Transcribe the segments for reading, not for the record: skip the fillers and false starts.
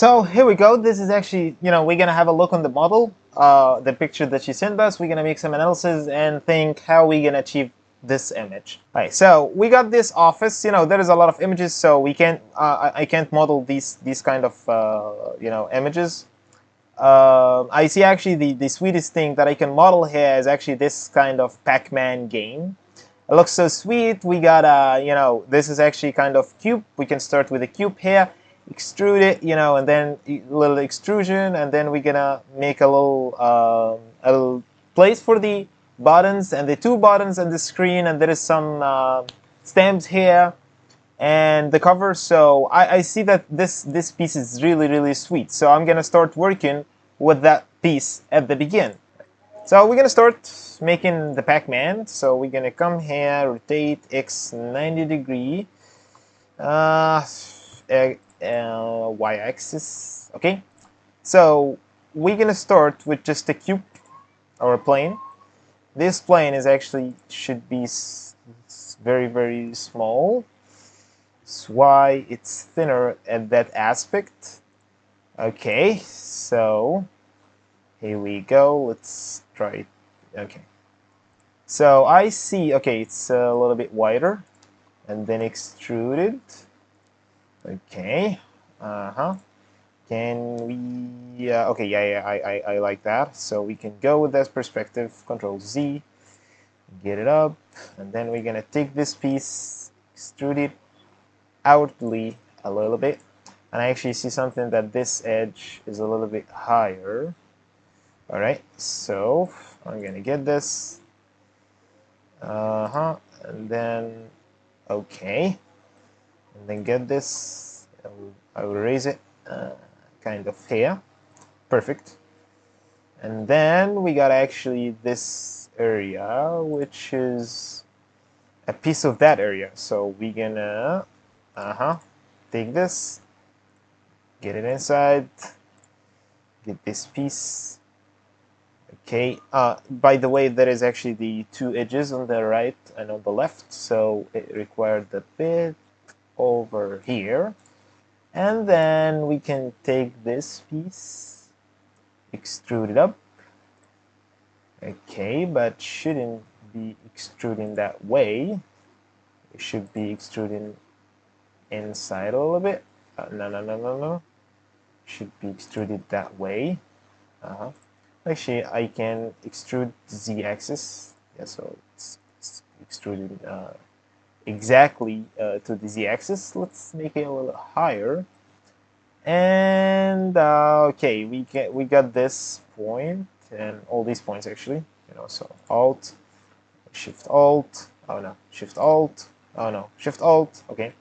So here we go. This is actually, we're gonna have a look on the model, the picture that she sent us. We're gonna make some analysis and think how we gonna achieve this image. All right, so we got this office. There is a lot of images, so we can't. I can't model these kind of images. I see actually the sweetest thing that I can model here is actually this kind of Pac-Man game. It looks so sweet. We got this is actually kind of cube. We can start with a cube here, extrude it, and then a little extrusion, and then we're gonna make a little place for the buttons and the two buttons and the screen, and there is some stamps here and the cover. So I see that this piece is really sweet. So I'm gonna start working with that piece at the begin. So we're gonna start making the Pac-Man. So we're gonna come here, rotate X 90 degree, Y-axis. Okay. So we're gonna start with just a cube or a plane. This plane is actually should be very small. That's why it's thinner at that aspect. Okay, so here we go. Let's try it. Okay. So I see, okay, it's a little bit wider and then extruded. Okay. Uh-huh. Can we, okay, yeah, I like that. So we can go with that perspective, Control Z, get it up, and then we're gonna take this piece, extrude it outwardly a little bit, and I actually see something that this edge is a little bit higher. All right, so I'm gonna get this, and then okay, and then get this. I will raise it kind of here, perfect. And then we got actually this area, which is a piece of that area. So we're gonna take this, get it inside, get this piece. Okay, by the way, there is actually the two edges on the right and on the left, so it required a bit over here. And then we can take this piece, extrude it up. Okay, but shouldn't be extruding that way. It should be extruding inside a little bit. No. Should be extruded that way. Actually, I can extrude z-axis. Yeah, so it's extruded exactly to the z-axis. Let's make it a little higher. And okay, we got this point and all these points actually. So Alt, Shift Alt. Oh no, Shift Alt. Oh no, Shift Alt. Okay,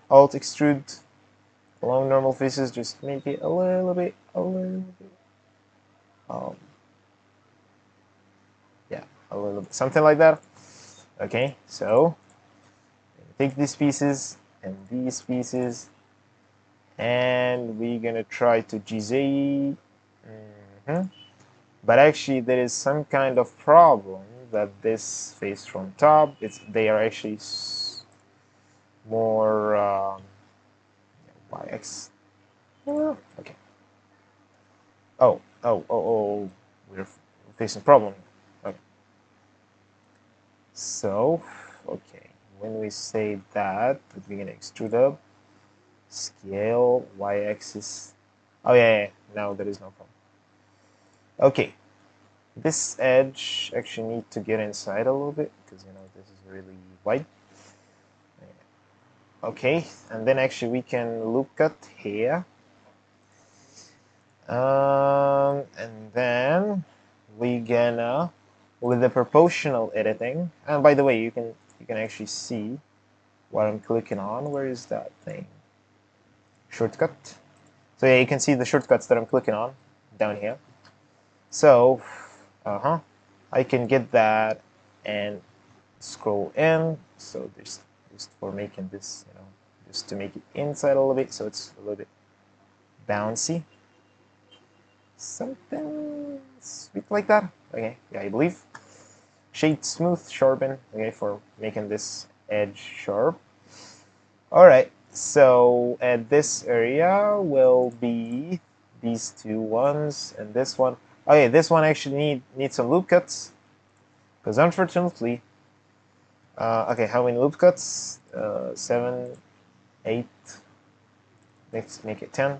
Alt extrude along normal faces. Just make it a little bit. Yeah, a little bit, something like that. Okay, so take these pieces and these pieces, and we're gonna try to GZ. But actually, there is some kind of problem that this face from top. They are actually more YX. Okay. Oh. We're facing a problem. Okay. So, okay, when we say that, we're gonna extrude up, scale, y-axis. Oh yeah, now there is no problem. Okay, this edge actually need to get inside a little bit because this is really wide. Okay, and then actually we can look at here, and then we gonna with the proportional editing. And by the way, you can actually see what I'm clicking on. Where is that thing? Shortcut. So yeah, you can see the shortcuts that I'm clicking on down here. So, I can get that and scroll in. So just for making this, just to make it inside a little bit, so it's a little bit bouncy. Something sweet like that. Okay, yeah, I believe. Shade smooth, sharpen. Okay, for making this edge sharp. All right, So at this area will be these two ones and this one. Okay, this one actually need some loop cuts because unfortunately, okay, how many loop cuts? 7, 8. Let's make it 10.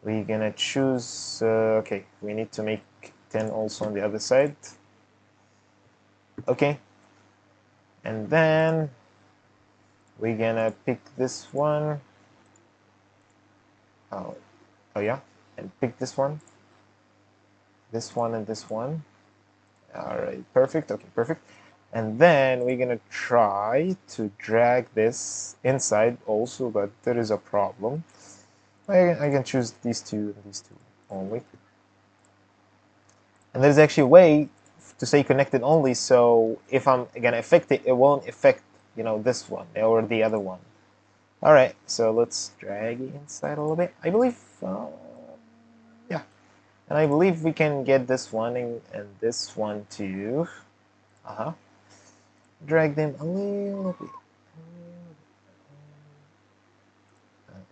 We're gonna choose. Okay, we need to make 10 also on the other side. Okay, and then we're gonna pick this one. Oh yeah, and pick this one, and this one. All right, perfect. Okay, perfect. And then we're gonna try to drag this inside also, but there is a problem. I can choose these two and these two only. And there's actually a way to say connected only, so if I'm gonna affect it, it won't affect, this one or the other one. All right, so let's drag it inside a little bit. I believe, yeah, and I believe we can get this one and this one too. Drag them a little bit.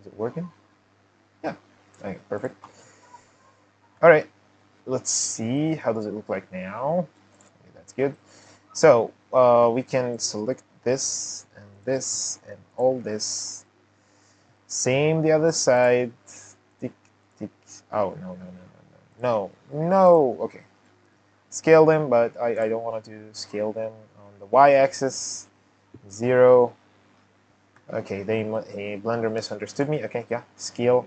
Is it working? Yeah. Okay, perfect. All right, let's see. How does it look like now? Okay, that's good. So we can select this and all this. Same the other side. Tick, tick. Oh, no, no, no, no, no, no, no. Okay. Scale them, but I don't want to scale them on the y-axis. 0. Okay, Blender misunderstood me. Okay, yeah. Scale.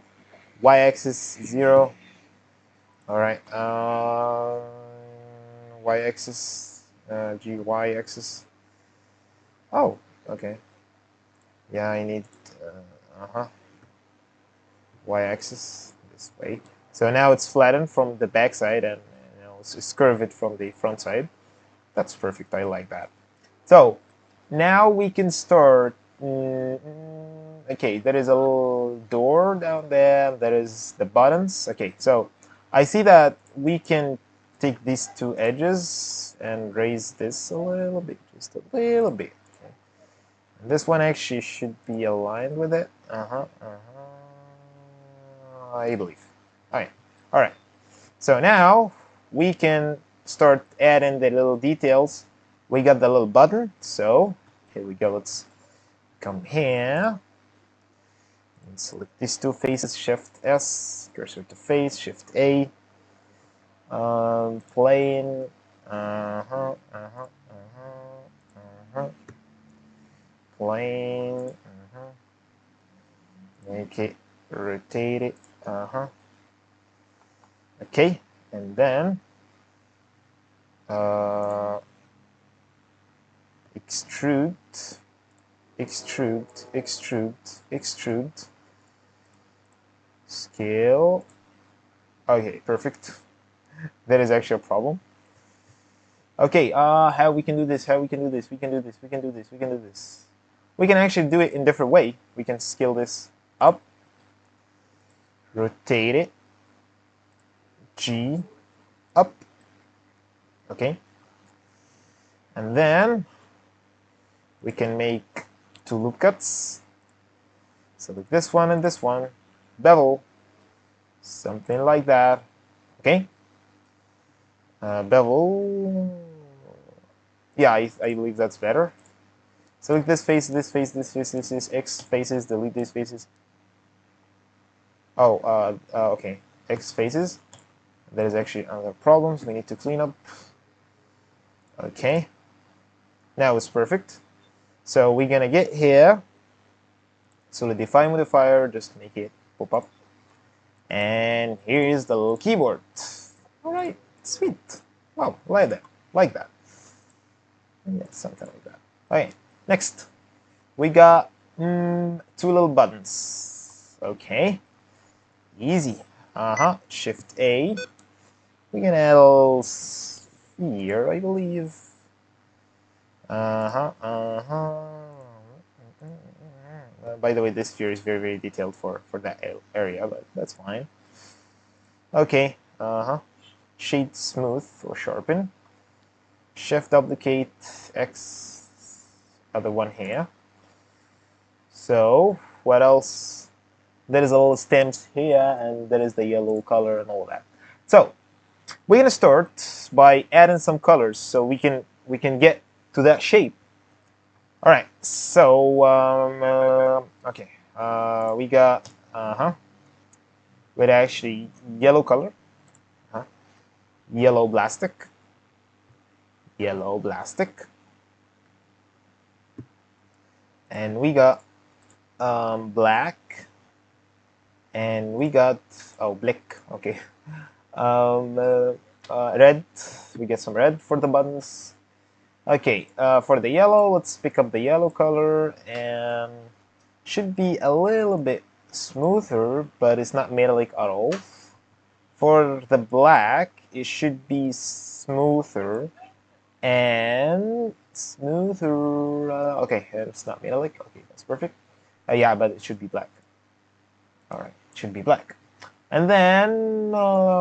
Y-axis 0. All right. Y-axis. Y-axis. Oh, okay. Yeah, I need. Y-axis this way. So now it's flattened from the back side and it's curved from the front side. That's perfect. I like that. So now we can start. Okay, there is a little door down there. There is the buttons. Okay, so I see that we can take these two edges and raise this a little bit, just a little bit. Okay. And this one actually should be aligned with it. I believe. All right. So now we can start adding the little details. We got the little button. So here we go. Let's come here and select these two faces. Shift S, cursor to face. Shift A. Plane. Plane. Make it rotate it. Okay, and then extrude, extrude, extrude, extrude, scale. Okay, perfect. That is actually a problem. Okay, how we can do this, how we can do this, we can do this, we can do this, we can do this. We can actually do it in a different way. We can scale this up, rotate it, G, up, okay? And then we can make two loop cuts. Select this one and this one, bevel, something like that, okay? Bevel, yeah, I believe that's better. Select this face, this face, this face, this X faces, delete these faces. Oh, okay, X faces. There is actually other problems we need to clean up. Okay, now it's perfect. So we're gonna get here, solidify modifier, just make it pop up. And here is the little keyboard. All right, sweet. Wow, like that, like that. Yeah, something like that. Okay, next we got two little buttons. Okay, easy. Shift A. We can add a little sphere, I believe. By the way, this sphere is very, very detailed for that area, but that's fine. Okay. Shade smooth or sharpen. Shift duplicate X, other one here. So what else? There is a little stems here, and there is the yellow color and all that. So we're gonna start by adding some colors so we can get to that shape. All right. So okay, we got with actually yellow color, uh, yellow plastic, yellow plastic, and we got black, and we got black. Okay. Um, uh, red. We get some red for the buttons. Okay, for the yellow, let's pick up the yellow color, and should be a little bit smoother, but it's not metallic at all. For the black, it should be smoother and smoother. Okay, it's not metallic. Okay, that's perfect. Yeah, but it should be black. All right, it should be black. And then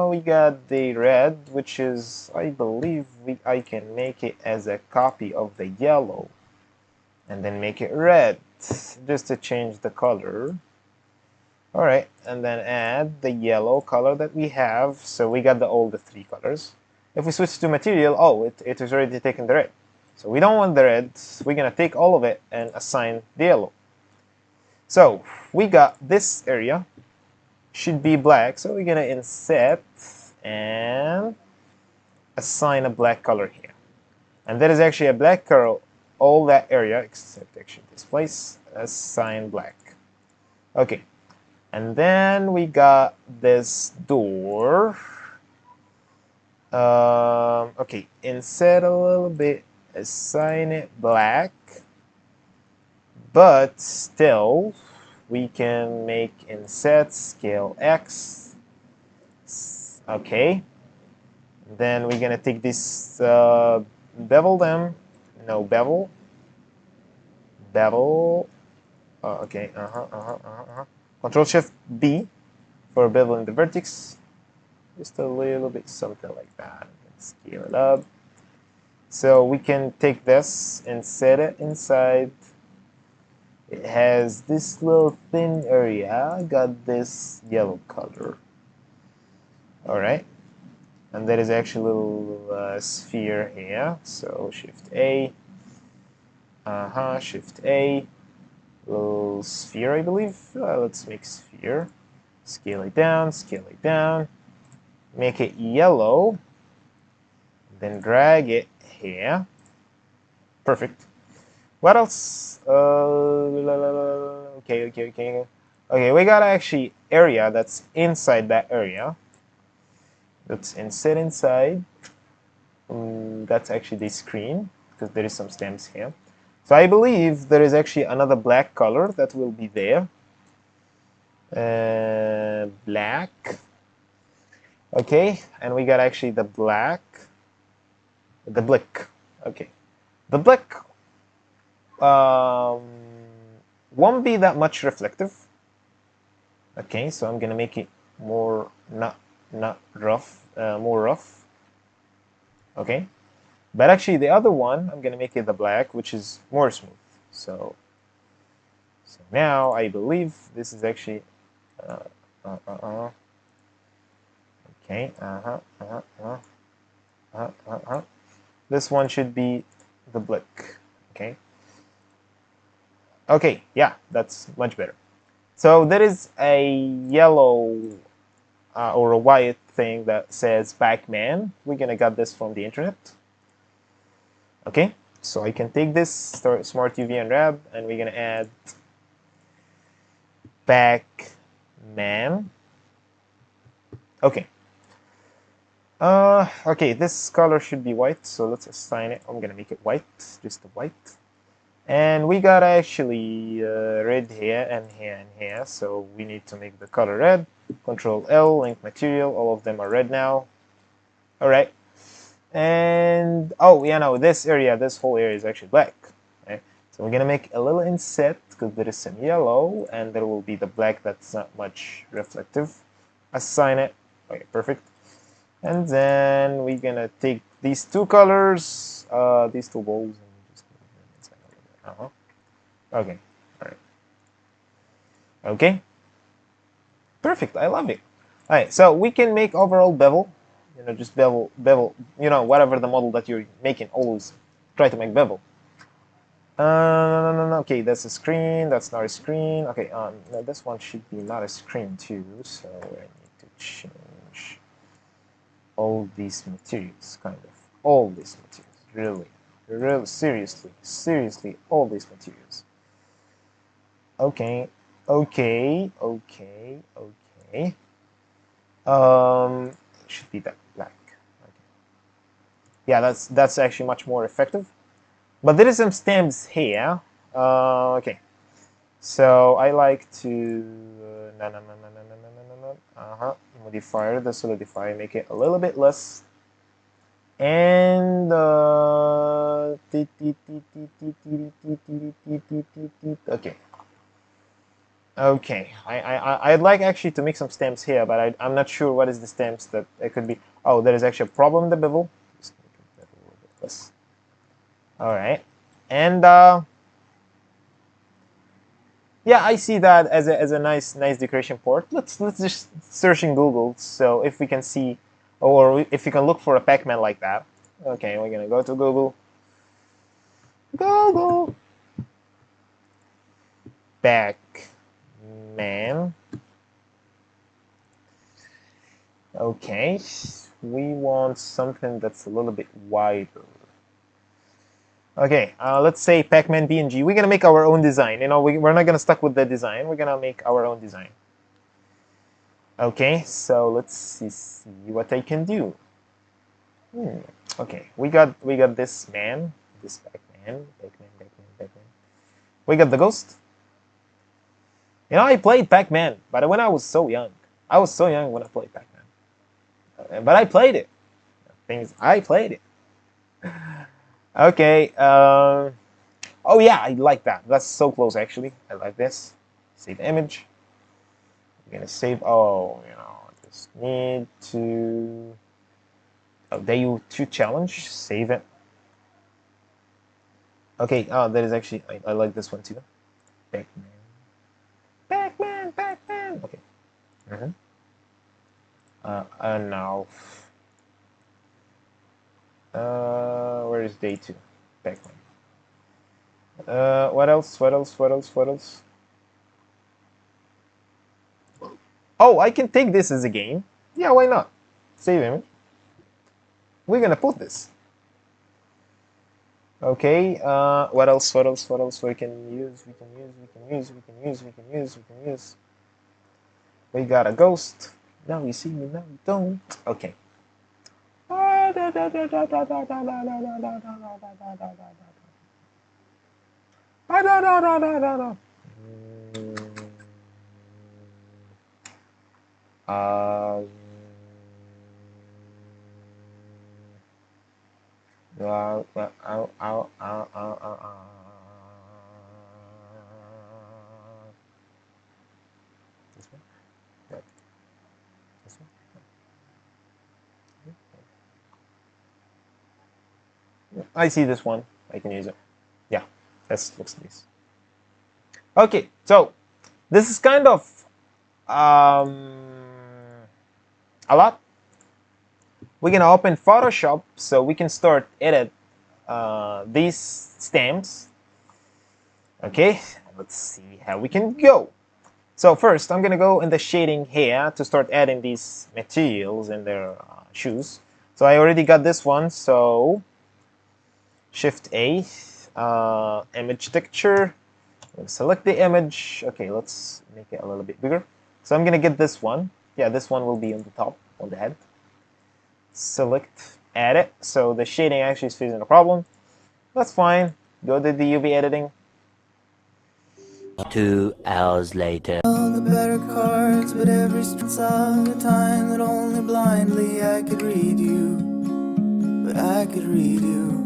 we got the red, which is, I believe, I can make it as a copy of the yellow, and then make it red, just to change the color. All right, and then add the yellow color that we have. So we got all the three colors. If we switch to material, it is already taken the red. So we don't want the red. We're gonna take all of it and assign the yellow. So we got this area should be black. So we're gonna inset and assign a black color here. And there is actually a black color all that area except actually this place. Assign black. Okay. And then we got this door. Okay, inset a little bit, assign it black, but still we can make inset scale X. Okay, then we're gonna take this bevel them. No bevel. Bevel. Okay. Control Shift B for beveling the vertex. Just a little bit, something like that. Let's scale it up. So we can take this and set it inside. It has this little thin area. Got this yellow color. All right. And there is actually a little sphere here. So Shift A. Shift A. Little sphere, I believe. Let's make sphere. Scale it down. Scale it down. Make it yellow. Then drag it here. Perfect. What else? Okay. Okay, we got actually area that's inside that area. That's inset inside. That's actually the screen because there is some stems here. So I believe there is actually another black color that will be there. Black. Okay, and we got actually the black. The black. Okay. The black won't be that much reflective. Okay, so I'm gonna make it more not rough, more rough. Okay, but actually the other one I'm gonna make it the black, which is more smooth. So now I believe this is actually okay. This one should be the black. Okay. Okay, yeah, that's much better. So there is a yellow or a white thing that says Pac-Man. We're gonna get this from the internet. Okay, so I can take this Smart UV Unwrap, and we're gonna add Pac-Man. Okay. Okay, this color should be white, so let's assign it. I'm gonna make it white, just the white. And we got actually red here and here and here, so we need to make the color red. Control L, link material, all of them are red now. All right. And oh, yeah, no, this area, this whole area is actually black. Okay? So we're gonna make a little inset because there is some yellow, and there will be the black that's not much reflective. Assign it. Okay, perfect. And then we're gonna take these two colors, these two balls, and just move them inside a little bit. Okay, all right. Okay, perfect. I love it. All right, so we can make overall bevel. Just bevel. Whatever the model that you're making, always try to make bevel. No. Okay, that's a screen. That's not a screen. Okay, no, this one should be not a screen too. So I need to change all these materials, kind of all these materials. Really, seriously, all these materials. Okay, okay. Should be that black. Okay. Yeah, that's actually much more effective. But there is some stamps here. Okay. So I like to modifier the solidifier, make it a little bit less, and okay, okay. I'd like actually to make some stamps here, but I'm not sure what is the stamps that it could be. Oh, there is actually a problem in the bevel. Just make it a little bit less. All right, and yeah, I see that as a nice decoration port. Let's just search in Google, so if we can see, or if we can look for a Pac-Man like that. Okay, we're gonna go to Google. Google Pac-Man. Okay, we want something that's a little bit wider. Okay, let's say Pac-Man BNG. We're gonna make our own design. We're not gonna stuck with the design. We're gonna make our own design. Okay, so let's see what I can do. Okay, we got this man, this Pac-Man. We got the ghost. I played Pac-Man, but when I was so young. I was so young when I played Pac-Man. But I played it. I played it. Okay. Oh yeah, I like that. That's so close actually. I like this. Save image. I'm gonna save. Oh, just need to. Oh, Day 2 challenge. Save it. Okay. Oh, that is actually. I like this one too. Pac-Man. Okay. Now. Where is Day 2? Pac-Man. What else? Oh, I can take this as a game. Yeah, why not? Save image. We're gonna put this. Okay. What else? We can use. We got a ghost. Now you see me. Now you don't. Okay. This one? Yep. This one? I see this one. I can use it. Yeah, that looks nice. Okay, so this is kind of a lot. We're gonna open Photoshop so we can start edit these stamps. Okay, let's see how we can go. So first, I'm gonna go in the shading here to start adding these materials in their shoes. So I already got this one, so Shift A, image texture. Select the image. Okay, let's make it a little bit bigger. So I'm gonna get this one. Yeah, this one will be on the top, on the head. Select, add it. So the shading actually is facing a problem. That's fine. Go to the UV editing. 2 hours later. All the better cards, but every of the time that only blindly I could read you. But I could read you.